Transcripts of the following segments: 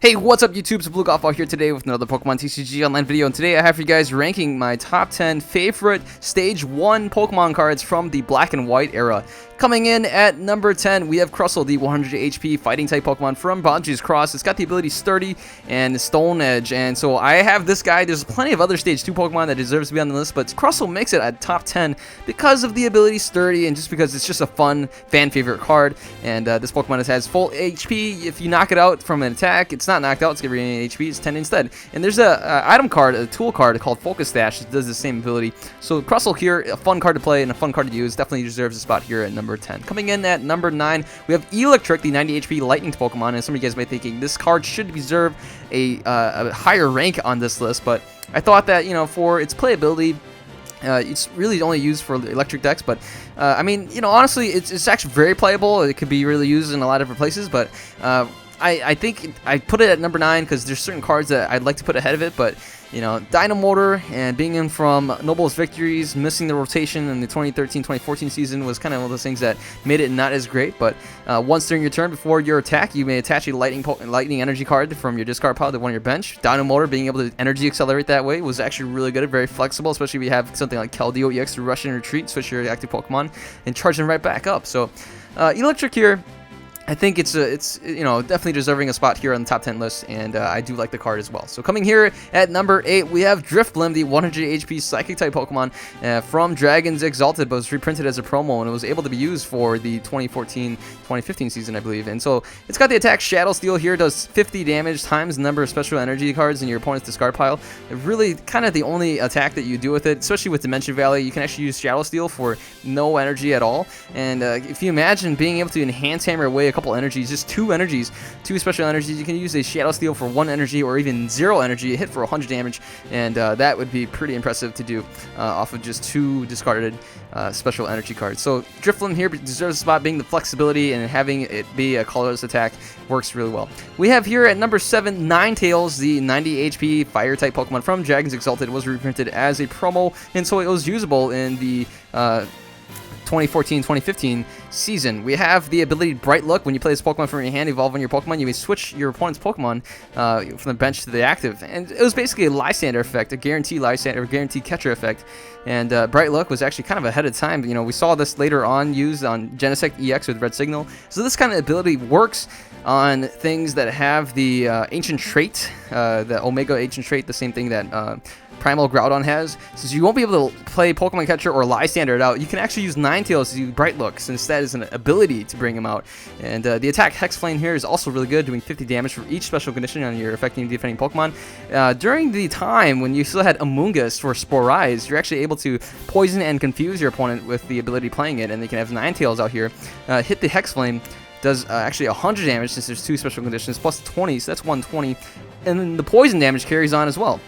Hey, what's up YouTube? It's abluegolfball here today with another Pokemon TCG Online video, and today I have for you guys ranking my top 10 favorite Stage 1 Pokemon cards from the Black and White era. Coming in at number 10, we have Krusell, the 100 HP Fighting-type Pokemon from Bonji's Cross. It's got the ability Sturdy and Stone Edge, and so I have this guy. There's plenty of other Stage 2 Pokemon that deserves to be on the list, but Krusell makes it at top 10 because of the ability Sturdy and just because it's just a fun fan-favorite card, and this Pokemon has full HP. If you knock it out from an attack, it's not knocked out, it's giving you HP, it's 10 instead. And there's a item card, a tool card called Focus Dash that does the same ability. So Krusell here, a fun card to play and a fun card to use, definitely deserves a spot here at number 10. Coming in at number 9, we have Electrode, the 90 HP Lightning Pokemon, and some of you guys might be thinking this card should deserve a higher rank on this list, but I thought that, you know, for its playability, it's really only used for electric decks, but I mean, you know, honestly, it's actually very playable. It could be really used in a lot of different places, but I think I put it at number 9 because there's certain cards that I'd like to put ahead of it, but you know, Dino Motor and being in from Noble's Victories, missing the rotation in the 2013-2014 season was kind of one of those things that made it not as great. But once during your turn, before your attack, you may attach a lightning energy card from your discard pile to one of your bench. Dino Motor, being able to energy accelerate that way, was actually really good and very flexible, especially if you have something like Keldeo EX to rush and retreat, switch your active Pokemon, and charge them right back up. So Electric here, I think it's you know, definitely deserving a spot here on the top 10 list, and I do like the card as well. So coming here at number 8, we have Drifblim, the 100 HP Psychic type Pokemon from Dragons Exalted, but was reprinted as a promo, and it was able to be used for the 2014-2015 season, I believe. And so it's got the attack Shadow Steel here, does 50 damage times the number of special energy cards in your opponent's discard pile. It really kind of the only attack that you do with it, especially with Dimension Valley. You can actually use Shadow Steel for no energy at all, and if you imagine being able to enhance hammer away couple energies, just 2 energies, 2 special energies, you can use a Shadow Steel for 1 energy or even 0 energy, hit for 100 damage, and that would be pretty impressive to do off of just 2 discarded special energy cards. So Drifblim here deserves a spot, being the flexibility and having it be a colorless attack works really well. We have here at number 7 Ninetales, the 90 HP fire type Pokemon from Dragons Exalted. It was reprinted as a promo, and so it was usable in the 2014-2015 season. We have the ability Bright Look. When you play this Pokemon from your hand, evolve on your Pokemon, you may switch your opponent's Pokemon from the bench to the active. And it was basically a Lysander effect, a guaranteed Lysander, or guaranteed catcher effect. And Bright Look was actually kind of ahead of time. You know, we saw this later on used on Genesect EX with Red Signal. So this kind of ability works on things that have the ancient trait, the Omega ancient trait, the same thing that Primal Groudon has. Since you won't be able to play Pokemon Catcher or Lysander it out, you can actually use Ninetales to do Bright Look, since that is an ability to bring him out. And the attack Hex Flame here is also really good, doing 50 damage for each special condition on your affecting and defending Pokemon. During the time when you still had Amoonguss for Sporize, you're actually able to poison and confuse your opponent with the ability playing it, and they can have Ninetales out here. Hit the Hex Flame, does actually 100 damage since there's 2 special conditions, plus 20, so that's 120. And then the poison damage carries on as well.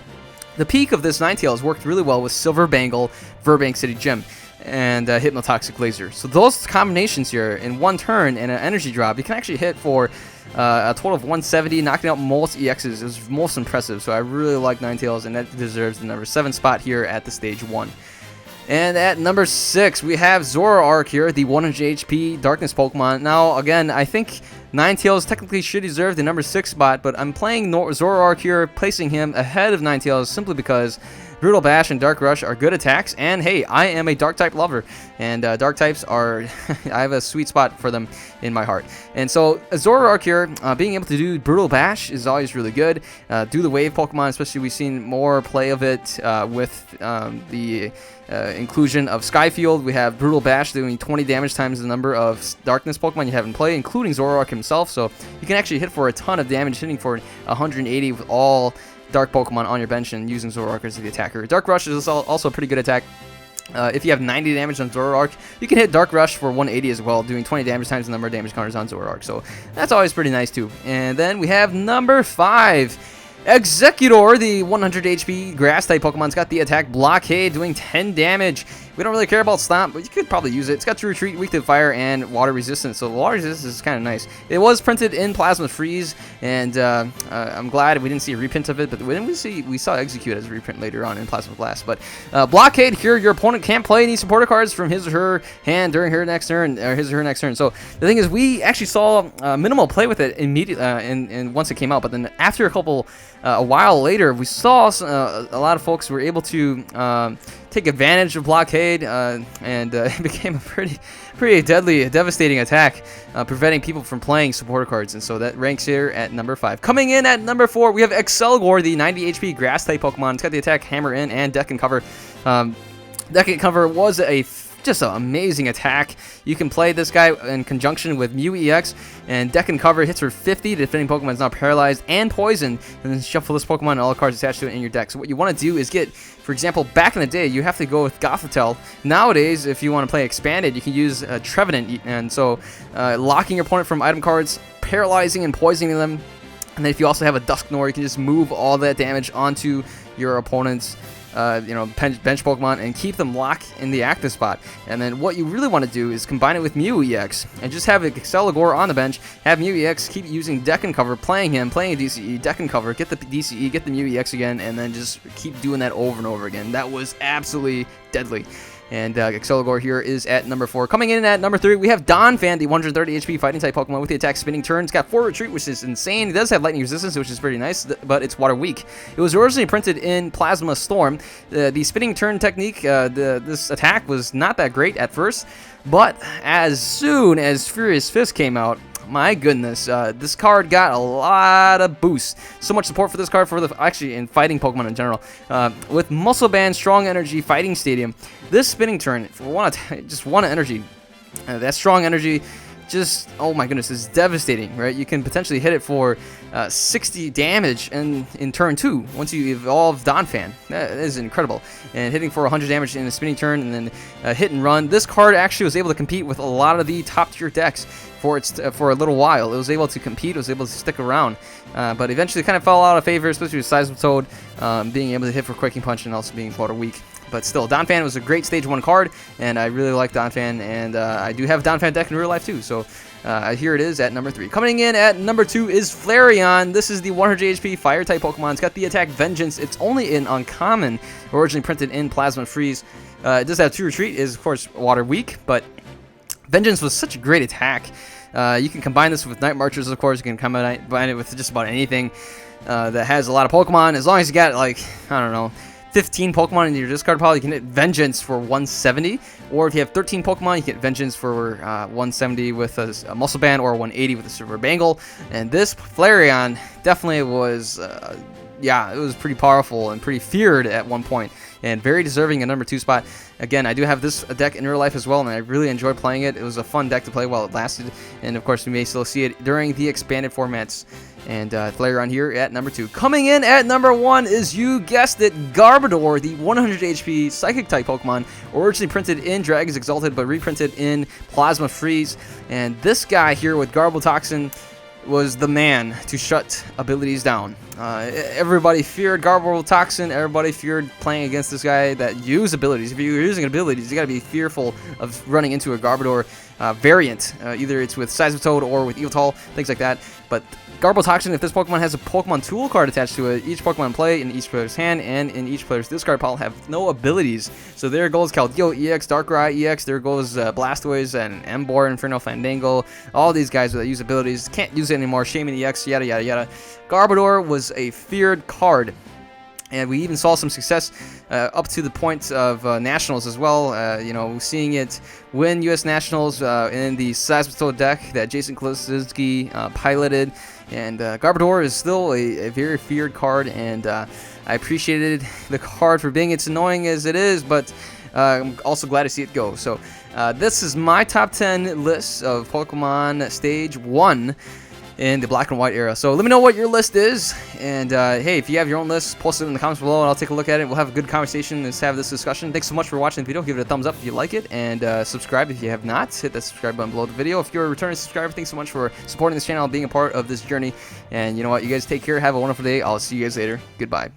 The peak of this Ninetales worked really well with Silver Bangle, Verbank City Gym, and Hypnotoxic Laser. So those combinations here in one turn and an energy drop, you can actually hit for a total of 170, knocking out most EXs. It was most impressive, so I really like Ninetales, and that deserves the number 7 spot here at the Stage 1. And at number 6, we have Zoroark here, the 100 HP Darkness Pokemon. Now, again, I think Ninetales technically should deserve the number 6 spot, but I'm playing Zoroark here, placing him ahead of Ninetales simply because Brutal Bash and Dark Rush are good attacks, and hey, I am a Dark type lover, and Dark types are, I have a sweet spot for them in my heart. And so Zoroark here, being able to do Brutal Bash is always really good. Do the Wave Pokemon, especially we've seen more play of it with the inclusion of Skyfield. We have Brutal Bash doing 20 damage times the number of Darkness Pokemon you have in play, including Zoroark himself, so you can actually hit for a ton of damage, hitting for 180 with all Dark Pokemon on your bench and using Zoroark as the attacker. Dark Rush is also a pretty good attack. If you have 90 damage on Zoroark, you can hit Dark Rush for 180 as well, doing 20 damage times the number of damage counters on Zoroark. So that's always pretty nice too. And then we have number 5. Executor, the 100 HP Grass-type Pokemon's got the attack Blockade, doing 10 damage We don't really care about Stomp, but you could probably use it. It's got True Retreat, Weak to Fire, and Water Resistance. So water resistance is kind of nice. It was printed in Plasma Freeze, and I'm glad we didn't see a reprint of it. But when we saw Execute as a reprint later on in Plasma Blast. But Blockade here, your opponent can't play any supporter cards from his or her hand during her next turn, or his or her next turn. So the thing is, we actually saw minimal play with it immediately, and once it came out. But then after a while later, we saw a lot of folks were able to take advantage of Blockade, and it became a pretty deadly, devastating attack, preventing people from playing supporter cards. And so that ranks here at number 5. Coming in at number 4, we have Excelgor, the 90 HP grass type Pokemon. It's got the attack Hammer In and Deck and Cover. Deck and Cover was just an amazing attack. You can play this guy in conjunction with Mew EX, and Deck and Cover hits for 50. The defending Pokemon is not paralyzed and poisoned, and then shuffle this Pokemon and all the cards attached to it in your deck. So what you want to do is get, for example, back in the day, you have to go with Gothitelle. Nowadays, if you want to play Expanded, you can use Trevenant, and so locking your opponent from item cards, paralyzing and poisoning them. And then if you also have a Dusknoir, you can just move all that damage onto your opponent's bench Pokemon and keep them locked in the active spot. And then what you really want to do is combine it with Mew EX and just have Excelgor on the bench, have Mew EX, keep using Deck and Cover, playing a DCE, Deck and Cover, get the DCE, get the Mew EX again, and then just keep doing that over and over again. That was absolutely deadly. And Excelgor here is at number 4. Coming in at number 3, we have Donphan, the 130 HP fighting type Pokemon with the attack Spinning Turn. It's got 4 Retreat, which is insane. It does have lightning resistance, which is pretty nice, but it's water weak. It was originally printed in Plasma Storm. The Spinning Turn technique, this attack was not that great at first, but as soon as Furious Fist came out, my goodness, this card got a lot of boost. So much support for this card actually in fighting Pokemon in general. With Muscle Band, Strong Energy, Fighting Stadium, this Spinning Turn for just one energy. That Strong Energy, just, oh my goodness, is devastating, right? You can potentially hit it for 60 damage in turn 2 once you evolve Donphan. That is incredible. And hitting for 100 damage in a Spinning Turn and then hit and run. This card actually was able to compete with a lot of the top tier decks for a little while. It was able to compete, it was able to stick around, but eventually kind of fell out of favor, especially with Seismic Toad being able to hit for Quaking Punch and also being water weak. But still, Donphan was a great Stage 1 card, and I really like Donphan, and I do have Donphan deck in real life too, so here it is at number 3. Coming in at number 2 is Flareon. This is the 100 HP Fire-type Pokemon. It's got the attack Vengeance. It's only in Uncommon, originally printed in Plasma Freeze. It does have True Retreat, is of course water weak, but Vengeance was such a great attack. You can combine this with Night Marchers, of course. You can combine it with just about anything that has a lot of Pokemon. As long as you got, like, I don't know, 15 Pokemon in your discard pile, you can hit Vengeance for 170. Or if you have 13 Pokemon, you can get Vengeance for 170 with a Muscle Band or 180 with a Silver Bangle. And this Flareon definitely was, yeah, it was pretty powerful and pretty feared at one point, and very deserving a number 2 spot. Again, I do have this deck in real life as well, and I really enjoyed playing it. It was a fun deck to play while it lasted, and of course we may still see it during the expanded formats. And Flareon here at number 2. Coming in at number 1 is, you guessed it, Garbodor, the 100 HP Psychic type Pokemon, originally printed in Dragons Exalted but reprinted in Plasma Freeze. And this guy here with Garbotoxin was the man to shut abilities down. Everybody feared Garbotoxin. Everybody feared playing against this guy that used abilities. If you're using abilities, you gotta be fearful of running into a Garbodor variant. Either it's with Seismitoad or with Eotol, things like that. But Garbotoxin, if this Pokemon has a Pokemon Tool card attached to it, each Pokemon in play in each player's hand and in each player's discard pile have no abilities. So there goes Keldeo EX, Darkrai EX, there goes Blastoise and Emboar, Inferno Fandango, all these guys that use abilities, can't use it anymore, Shaman EX, yada yada yada. Garbodor was a feared card. And we even saw some success up to the point of Nationals as well. You know, seeing it win U.S. Nationals in the Seismitoad deck that Jason Kloszinski piloted. And Garbodor is still a very feared card, and I appreciated the card for being as annoying as it is, but I'm also glad to see it go. So this is my top 10 list of Pokemon Stage 1 in the black and white era. So let me know what your list is, and hey, if you have your own list, post it in the comments below and I'll take a look at it. We'll have a good conversation and have this discussion. Thanks so much for watching the video. Give it a thumbs up if you like it, and subscribe if you have not. Hit that subscribe button below the video if you're a returning subscriber. Thanks so much for supporting this channel and being a part of this journey. And you know what, you guys take care, have a wonderful day. I'll see you guys later. Goodbye.